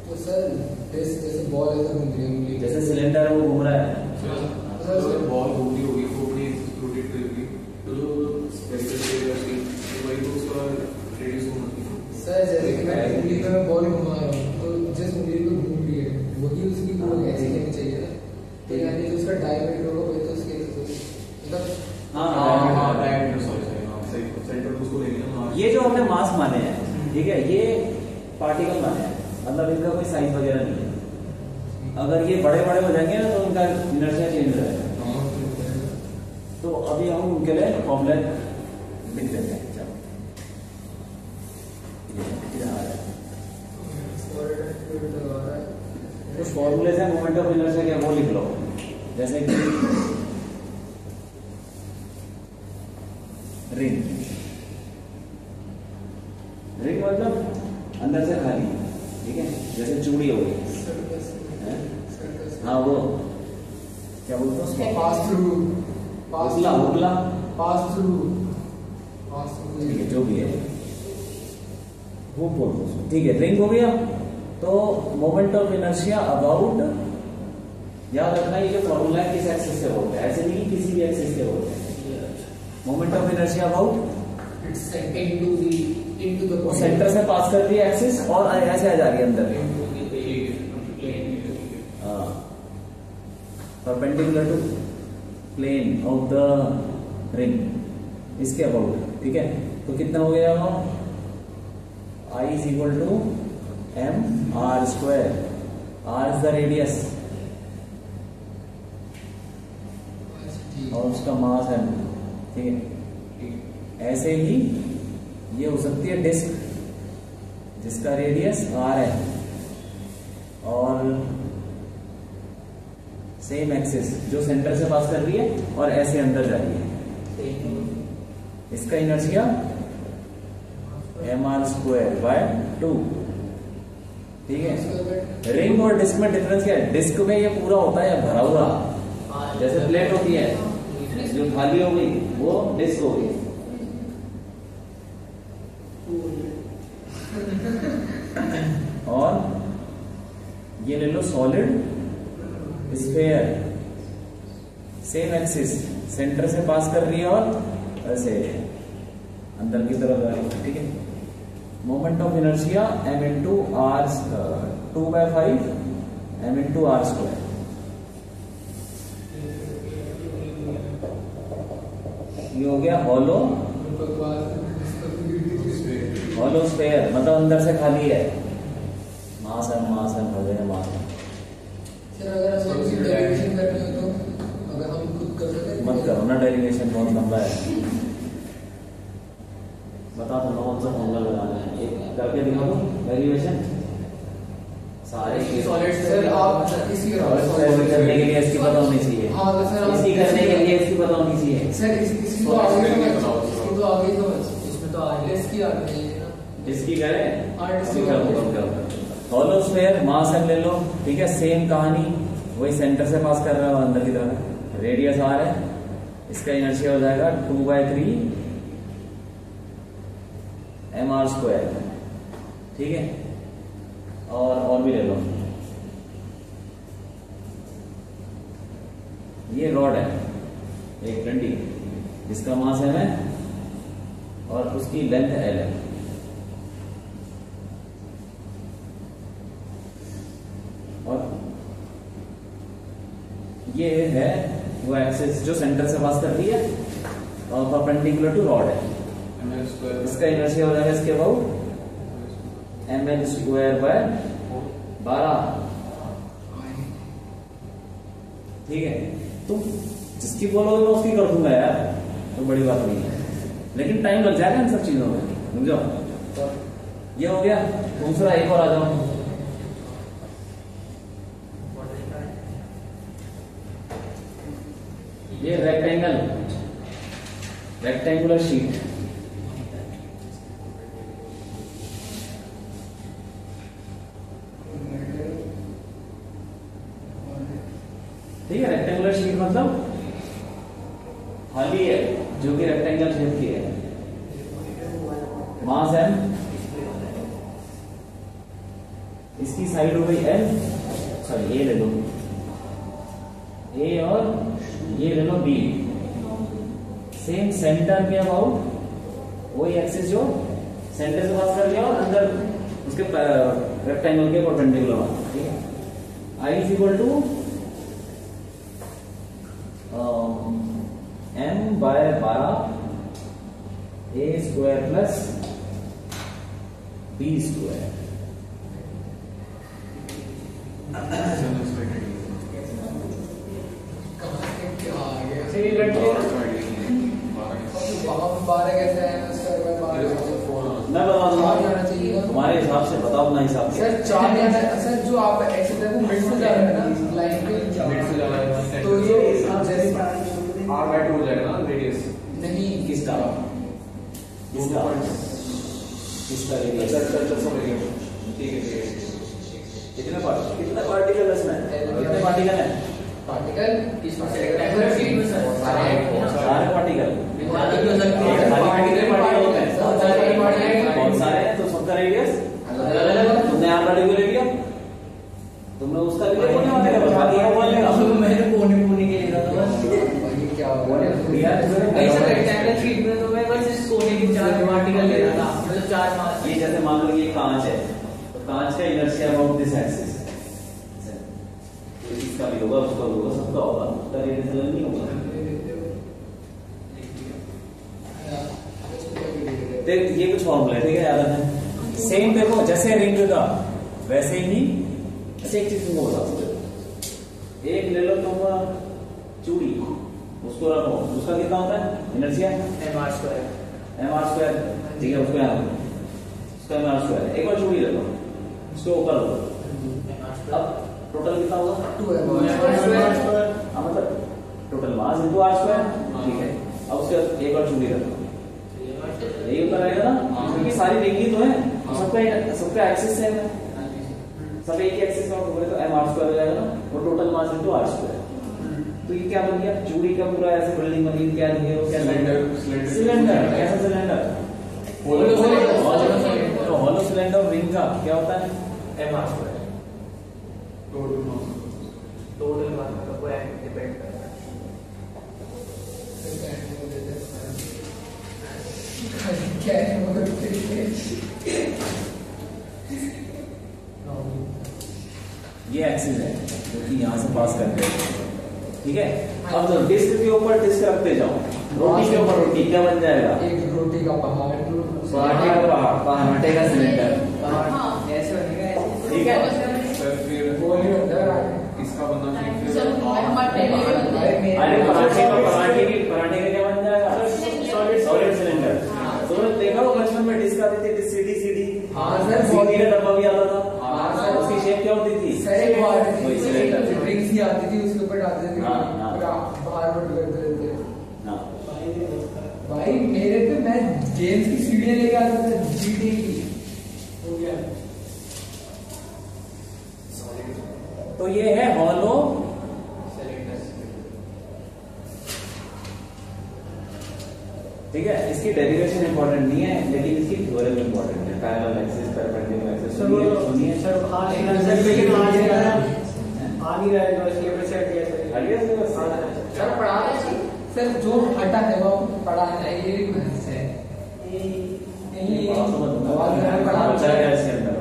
तो सर जैसे बॉल ऐसे घूम रही है,
जैसे सिलेंडर है वो घूम रहा है।
अगर बॉल घूमती होगी वो अपनी रोटेट करेगी, तो जो स्पेरिकल शेप है उसकी, तो वही तो उसका रेडियस होना चाहिए।
सर जैसे कि मैं उंगली पे मैं बॉल घुमा रहा हूँ, तो जिस उंगली पे घूम रही है वही उसकी बॉल ऐसी होनी चाहिए ना। तो यानी जो उसका डायमीटर होगा वही तो उसके मतलब
हाँ डायमीटर, सॉरी सेंटर को उसको ले लेना।
ये जो हमने मास माने हैं, ठीक है, ये पार्टिकल माने हैं, मतलब इनका कोई साइज वगैरह नहीं है। अगर ये बड़े बड़े हो जाएंगे ना तो उनका इनर्शिया चेंज हो जाएगा। तो अभी हम उनके लिए फॉर्मूला लिख देते हैं। चलो उस फॉर्मूले से मोमेंट ऑफ इनर्शिया क्या वो लिख लो। जैसे कि रिंग, रिंग मतलब अंदर से खाली, ठीक है, जैसे चूड़ी हो गई। हाँ वो क्या बोलते हैं उसको?
पास थ्रू,
हुगला, हुगला,
पास थ्रू,
ठीक है, जो भी है वो बोलते हैं उसको, ठीक है। रिंग हो गया। तो मोमेंट ऑफ इनर्शिया अबाउट, याद रखना ये जो फॉर्मूला है किस एक्सिस से बोलते हैं, ऐसे नहीं कि किसी भी एक्सिस से बोलते हैं। Moment of inertia about
it's into the
centre से पास कर रही है एक्सिस और ऐसे आ जा रही है अंदर, perpendicular to plane of the ring, इसके अबाउट, ठीक है। तो कितना हो गया वो? I is equal to m r square, r is the radius और उसका मास है, ठीक है। ऐसे ही ये हो सकती है डिस्क जिसका रेडियस r है और सेम एक्सिस जो सेंटर से पास कर रही है और ऐसे अंदर जा रही है। इसका inertia M R square by 2, ठीक है। रिंग और डिस्क में डिफरेंस क्या है? डिस्क में ये पूरा होता है भरा हुआ, जैसे प्लेट होती है, जो खाली हो गई वो डिस्क हो गई। और ये ले लो solid sphere, same axis, centre से पास कर रही है और ऐसे अंदर की तरफ जा रही है, ठीक है। Moment of inertia m into R 2/5 m into are square. ये हो गया हॉलो स्फीयर, मतलब अंदर से खाली है, मास है, मास है, भले मास है।
सर अगर हम इसकी डेरिवेशन करनी हो तो अगर हम खुद कर सकते हैं?
मत करो ना, डेरिवेशन बहुत लंबा है। बता दो कौन सा फॉर्मूला लगाना है, एक करके दिखा दो डेरिवेशन सारे की।
सर आप इसकी
करने के लिए इसकी पता होनी चाहिए।
हाँ तो सर
इसकी करने के लिए इसकी पता होनी चाहिए।
सर इसकी तो आगे इसकी तो आगे समझ, इसमें तो आगे इसकी आगे है ना,
इसकी करें
आर्ट
हॉलो स्फीयर, मास m ले लो, ठीक है। सेम कहानी, वही सेंटर से पास कर रहा है अंदर की तरफ, रेडियस r है, इसका इनर्शिया हो जाएगा 2/3 एम आर स्क्वायर, ठीक है। और भी ले लो, ये रॉड है एक डंडी जिसका मास m है और उसकी लेंथ l है। और ये है वो एक्सिस जो सेंटर से पास कर रही है और परपेंडिकुलर टू रॉड है। इसका इनर्शिया हो जाएगा इसके अबाउट ml स्क्वायर बाय 12, ठीक है। तुम जिसकी बोलोगे मैं उसकी कर दूंगा यार, तो बड़ी बात नहीं है, लेकिन टाइम लग जाएगा इन सब चीजों में, समझो। ये हो गया। दूसरा एक और आ जाओ, ये रेक्टेंगुलर शीट, ठीक है। रेक्टेंगुलर शीट मतलब खाली है जो कि रेक्टेंगल शेप की है, मास m, इसकी साइड हो गई l, सॉरी ये ले लो a और ये ले लो b, सेम सेंटर के अबाउट वही एक्सिस जो सेंटर से पास कर लिया और अंदर उसके रेक्टेंगल के परपेंडिकुलर बना, ठीक है। I is equal to m by 12 a square plus b square.
बारह कैसे है
मैं बता दूंगा तुम्हारे हिसाब से, बताओ अपना हिसाब से।
सर 4 जाना है सर, जो आप एक्सेस है वो मिड से जा रहा है ना, लाइन पे
मिड से जा रहा है,
तो ये आप जैसे
r/2 हो जाएगा ना रेडियस।
नहीं
किसका
दोनों पॉइंट्स।
किसका
अच्छा
रेडियस,
अच्छा अच्छा समझ गया, ठीक है।
कितने पार्टिकल इसमें, कितने पार्टिकल है?
पार्टिकल
इसमें से रेक्टेंगुलर शीट में सर
सारे पार्टिकल
पार्टिकल हो सकते हैं,
बहुत सारे हैं, तो सबका रेडियस तुमने यहाँ का ले लिया, तुमने उसका ले लिया, बाकी ये बोल लेगा।
मैंने कोने के लिए लिखा था बस।
ये क्या हुआ
नहीं सर रेक्टेंगुलर शीट में तो मैं बस इस कोने के 4 पार्टिकल ले रहा था, मतलब 4 मास।
ये जैसे मान लो ये कांच है, तो कांच का इनर्शिया अबाउट दिस एक्सिस, इसका भी होगा, उसका भी होगा, सबका होगा, उसका रेडियस नहीं होगा। देख ये कुछ फॉर्मूला है, ठीक है, याद रखना। सेम देखो जैसे रिंग का वैसे ही, ऐसे एक चीज तुमको बता सकते, एक ले लो तुम चूड़ी, उसको रखो, उसका कितना होता है इनर्शिया?
m/2
mr², ठीक है, उसको यहाँ उसका mr², एक बार चूड़ी रखो, उसके ऊपर रखो, अब टोटल कितना होगा?
2 है
हाँ मतलब टोटल मास इंटू r², ठीक है। अब उसके एक बार चूड़ी रखो, यही होता रहेगा ना, क्योंकि सारी रिंग ही तो है, सबका एक्सिस है, सब एक ही एक्सिस में होंगे, तो mr² हो जाएगा ना, वो टोटल मास इंटू r²। तो ये क्या बन गया? चूड़ी का पूरा ऐसे बिल्डिंग बनी, क्या बन गया? वो क्या सिलेंडर, कैसा सिलेंडर? तो हॉलो सिलेंडर रिंग का क्या होता है?
m/2
total mass.
Total mass का कोई डिपेंड करता है।
क्या है
ये एक्सिस है जो कि यहाँ से पास करते हैं, ठीक है। अब तो डिस्क के ऊपर डिस्क रखते जाओ, रोटी के ऊपर रोटी, क्या बन जाएगा?
एक रोटी का पहाड़,
पराठे का पराठे का सिलेंडर,
ऐसे बनेगा ऐसे,
ठीक है।
सर फिर
गोल ही होता है।
इसका बनना
सर,
फिर
मट्टे में भी बनता है।
अरे पराठे का क्या बन जाएगा? Solid cylinder. तो देखा हो बचपन में डिस्क आती थी, सीधी
हाँ सर,
सीधी का डब्बा भी आता था,
हाँ सर,
उसकी शेप क्या होती थी?
सर एक बार
वही सिलेंडर।
ड्रिंक्स ही आती थी, उसके ऊपर डालते थे,
हाँ, हाँ।
बाहर बंद करते रहते।
हाँ।
भाई मेरे पे मैं गेम्स की सीढ़ियां लेके आता था, जीटी की हो गया।
तो ये है हॉलो ठीक है। इसकी डेरिवेशन इंपॉर्टेंट नहीं है, लेकिन इसकी थ्योरम इंपॉर्टेंट है। पैरेलल एक्सिस, परपेंडिकुलर एक्सिस, सुनिए
सर आ नहीं रहा है इसलिए मैं सेट किया सर पढ़ा
सर जो हटा है वो पढ़ा है, ये बहस है।
बचा क्या इसके अंदर?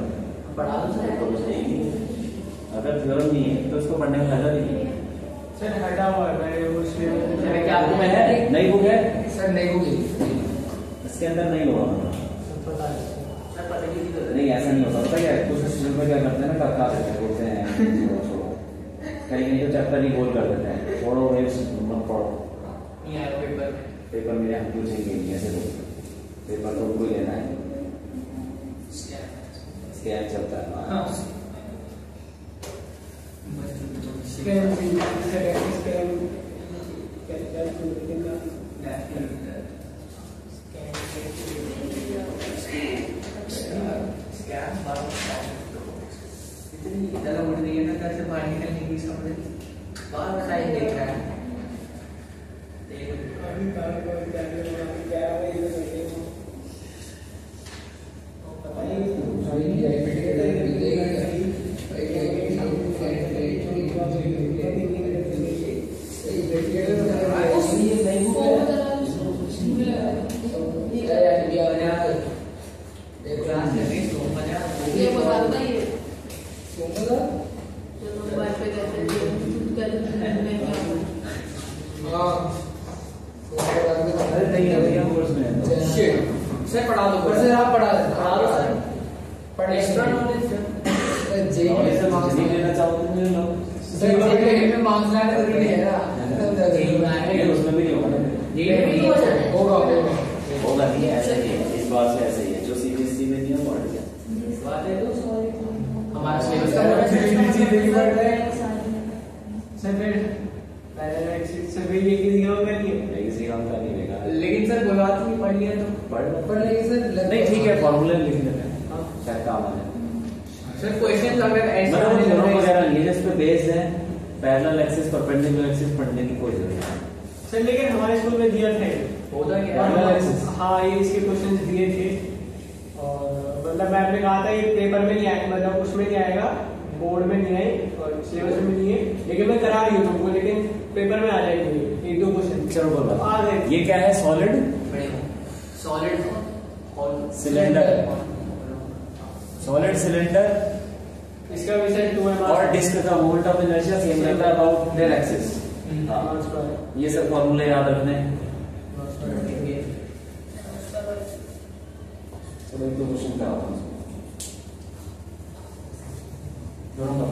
पढ़ा दो सर।
अगर थ्योरम नहीं है तो उसको पढ़ने का फायदा नहीं है।
सर हटा हुआ है मैं उसलिए
क्या बुक है? नई बुक है
सर नहीं होगी,
इसके अंदर नहीं होगा।
पता है सर, पता
नहीं ऐसा नहीं होता। पता क्या है, कुछ स्टूडेंट में क्या करते हैं ना, कक्का बोलते हैं छोड़ो, कहीं कहीं तो चैप्टर ही गोल कर देते हैं, छोड़ो मत पढ़ो,
नहीं आया पेपर
पेपर मेरे हम क्यों चाहिए नहीं, ऐसे बोलते हैं। पेपर तो उनको ही लेना है, स्कैम चलता है।
हाँ स्कैम
ये बताता ही है
अरे नहीं है भैया कोर्स में
सर पढ़ा दो
सर आप पढ़ा देना
पढ़ा दो सर
पढ़
एक्स्ट्रा नॉलेज सर
नॉलेज से नहीं लेना चाहो तो ले लो
सर में मार्क्स लाना जरूरी है ना
नहीं उसमें भी नहीं होगा ना
होगा
होगा नहीं ऐसा ही है इस बार से ऐसा ही है जो सीबीएसई में नहीं है पढ़ गया
बात है तो हमारा
सर फिर सर फिर ये किसी काम का नहीं है
किसी काम का नहीं रहेगा
लेकिन सर कोई बात नहीं पढ़ लिया तो
पढ़ लो।
पर लेकिन सर
नहीं ठीक है फॉर्मूले लिख लेते हैं शायद काम आ जाए
सर क्वेश्चन अगर ऐसा
मतलब
आने लग
दोनों
रहा है
वगैरह नहीं है जिस पे बेस्ड है पैरेलल एक्सिस परपेंडिकुलर एक्सिस पढ़ने की कोई जरूरत नहीं
सर लेकिन हमारे स्कूल में दिया था
होता क्या
Parallel
है
axis।
हाँ ये इसके क्वेश्चन दिए थे और मतलब मैम ने कहा था ये पेपर में नहीं आएगा मतलब उसमें नहीं आएगा बोर्ड में नहीं आए और सिलेबस में नहीं है लेकिन मैं करा रही हूँ तुमको लेकिन पेपर में आ जाएगी एक दो क्वेश्चन
चलो बोलो
आ गए
ये क्या है solid
solid
cylinder solid cylinder
इसका विषय 2 है
और डिस्क का मोमेंट ऑफ इनर्शिया सेम रहता है अबाउट देयर एक्सिस ये सब फॉर्मूले याद रखने चलो एक दो क्वेश्चन का आता हूँ दोनों का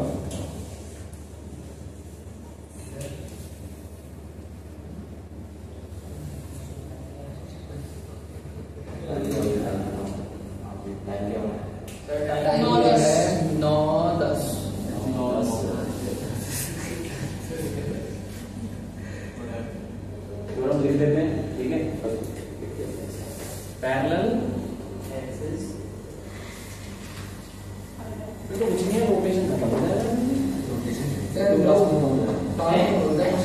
लिख देते हैं ठीक है पैरेलल एक्सिस तो कुछ नहीं है रोटेशन खत्म हो जाएगा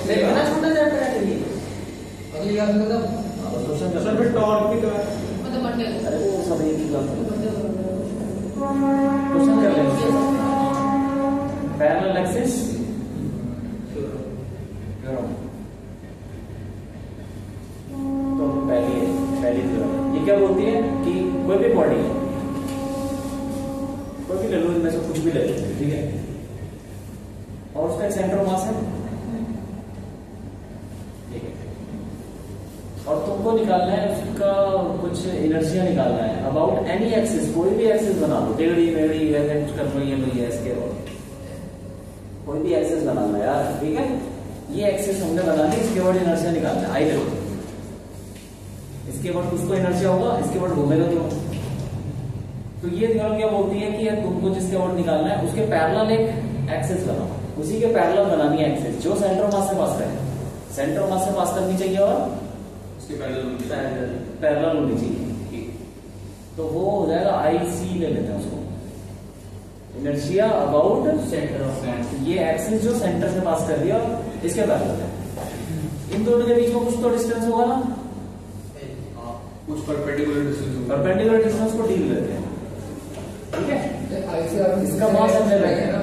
इतना छोटा चैप्टर है ये
अगली क्लास में तब
सर फिर टॉर्क भी तो है
मतलब मंडे
अरे वो सब एक ही क्लास में क्वेश्चन कर लेंगे पैरेलल एक्सिस तो पहली थ्योरम ये क्या बोलती है कि कोई भी बॉडी है कोई भी ले लो इनमें से कुछ भी ले लो ठीक है और उसका एक सेंटर मास है ठीक है और तुमको निकालना है उसका कुछ इनर्शिया निकालना है अबाउट एनी एक्सिस कोई भी एक्सिस बना लो टेढ़ी मेढ़ी ऐसे कुछ कर लो ये लो ये इसके और कोई भी एक्सिस बनाना है यार ठीक है ये एक्सिस हमने बना ली इसके बाद इनर्शिया निकालना है आई देखो इसके बाद उसको इनर्शिया होगा इसके बाद घूमेगा तो ये थ्योरम क्या बोलती है कि तुमको जिसके बाद निकालना है उसके पैरेलल एक एक्सिस बनाओ उसी के पैरेलल बनानी है एक्सिस जो सेंटर मास से पास करे सेंटर मास से पास करनी चाहिए और
उसके
पैरेलल होनी चाहिए तो वो हो जाएगा IC ले लेते हैं उसको इनर्शिया अबाउट
सेंटर ऑफ
ये एक्सिस जो सेंटर से पास कर दिया इसके पैरेलल है इन दोनों के बीच में कुछ तो डिस्टेंस होगा ना
कुछ परपेंडिकुलर डिस्टेंस
परपेंडिकुलर डिस्टेंस को डील लेते हैं ठीक है इसका मास हमने लगाया ना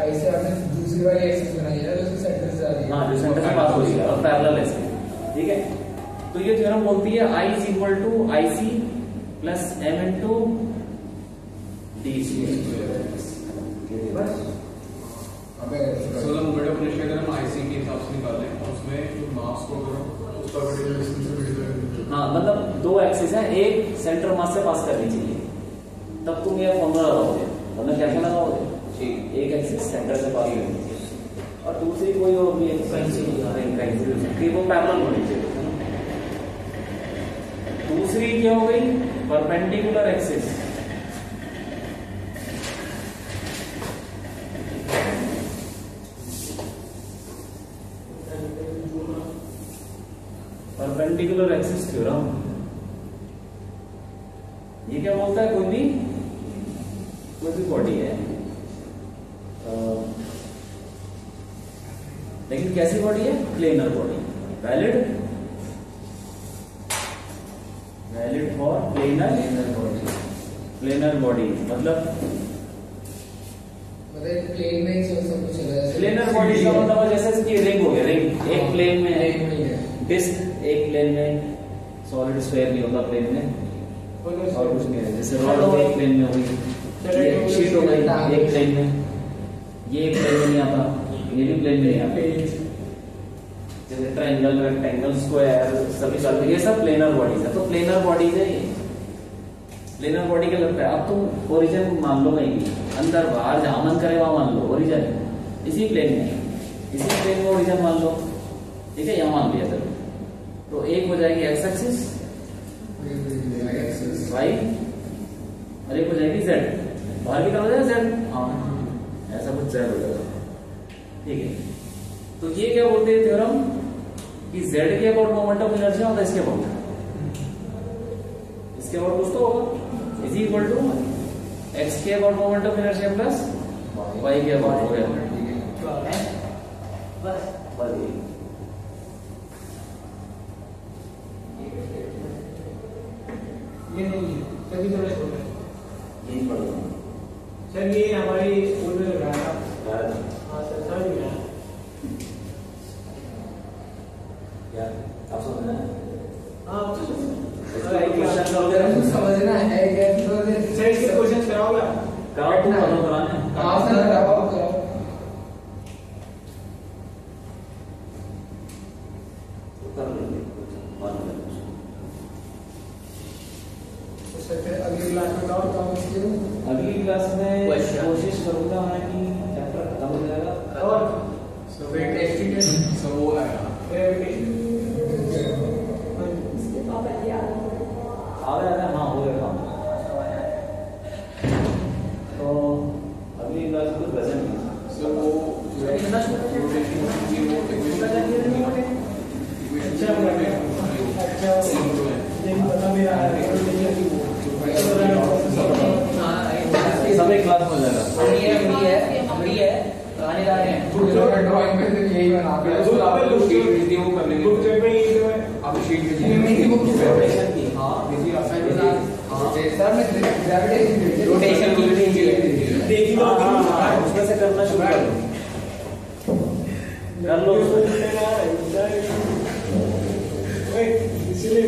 ऐसे आपने दूसरी वाली एक्सिस बनाई है ना जो सेंटर से आ रही है
हाँ जो सेंटर से पास हो रही है और पैरेलल ऐसे ठीक है तो ये थ्योरम बोलती है I is equal to IC plus M into DC बस
सोलह मोमेंट ऑफ इनर्शिया अगर हम IC के हिसाब से निकालें और उसमें जो मास को अगर उस पर्टिकुलर डिस्टेंस से भेज दें
हाँ मतलब दो एक्सिस है एक सेंटर मास से पास करनी चाहिए तब तुम ये फॉर्मूला लगाओगे वरना क्या लगाओगे एक एक्सिस सेंटर से पास करनी चाहिए और दूसरी कोई और भी एक वो पैरेलल होनी चाहिए दूसरी क्या हो गई perpendicular axis perpendicular axis theorem ये क्या बोलता है कोई भी बॉडी है लेकिन कैसी बॉडी है planar body valid valid for planar body मतलब
प्लेन में ही सब कुछ चला जाए।
प्लेनर बॉडी का मतलब जैसे इसकी रिंग हो गया, रिंग एक प्लेन में है, डिस्क एक प्लेन में, सॉलिड स्फीयर नहीं होता प्लेन में और कुछ नहीं है। जैसे रॉड हो गई प्लेन में हुई, ये शीट हो गई एक प्लेन में, ये एक प्लेन में नहीं आता, ये भी प्लेन में नहीं आता। जैसे ट्रायंगल, रेक्टेंगल, स्क्वायर सभी चलते, ये सब प्लेनर बॉडीज है। तो प्लेनर बॉडीज है ये, प्लेनर बॉडी का लगता है। अब तुम ओरिजिन मान लो कहीं भी, अंदर बाहर जहां मन करे वहां मान लो ओरिजिन इसी प्लेन में, इसी प्लेन में ओरिजिन मान लो, ठीक है, यहाँ मान लिया चलो। तो एक हो जाएगी एक्स एक्सिस वाई और एक हो जाएगी जेड, बाहर की तरफ हो जाएगा जेड, हाँ ऐसा कुछ जेड हो जाएगा, ठीक है। तो ये क्या बोलते हैं थ्योरम कि जेड के अबाउट मोमेंट ऑफ इनर्शिया होता है इसके अबाउट, इसके अबाउट कुछ तो होगा, इज इक्वल टू एक्स के about moment of inertia plus Y के अबाउट हो गया, बस
ये नहीं है तभी थोड़ा छोटा है।
यही पढ़ रहा हूँ
सर ये हमारी स्कूल में लगाया था।
यार,
हाँ सर समझ गया।
क्या आप समझ रहे हैं?
हाँ
क्वेश्चन करोगे ना?
समझना है क्या?
सर इसके क्वेश्चन कराओगे आप?
कराओ तुम बताओ कराने
हाँ सर कराओ कराओ।
कर लेंगे मान लेंगे।
सर फिर अगली क्लास में बताओ तो हम इसके
अगली क्लास में
Question.
कोशिश करूंगा मैं कि चैप्टर खत्म हो जाएगा
और
So वो आएगा।
आगे आगे हाँ हो गया काम। तो अगली क्लास को प्रेजेंट
So वो रोटेशन की वो
सब एक क्लास हो जाएगा।
ड्राइंग में यही बनाते हैं।
आप शीट
मेरी बुक
रोटेशन की हाँ
सर मैं
रोटेशन की
उसमें से करना शुरू कर लो।
इसलिए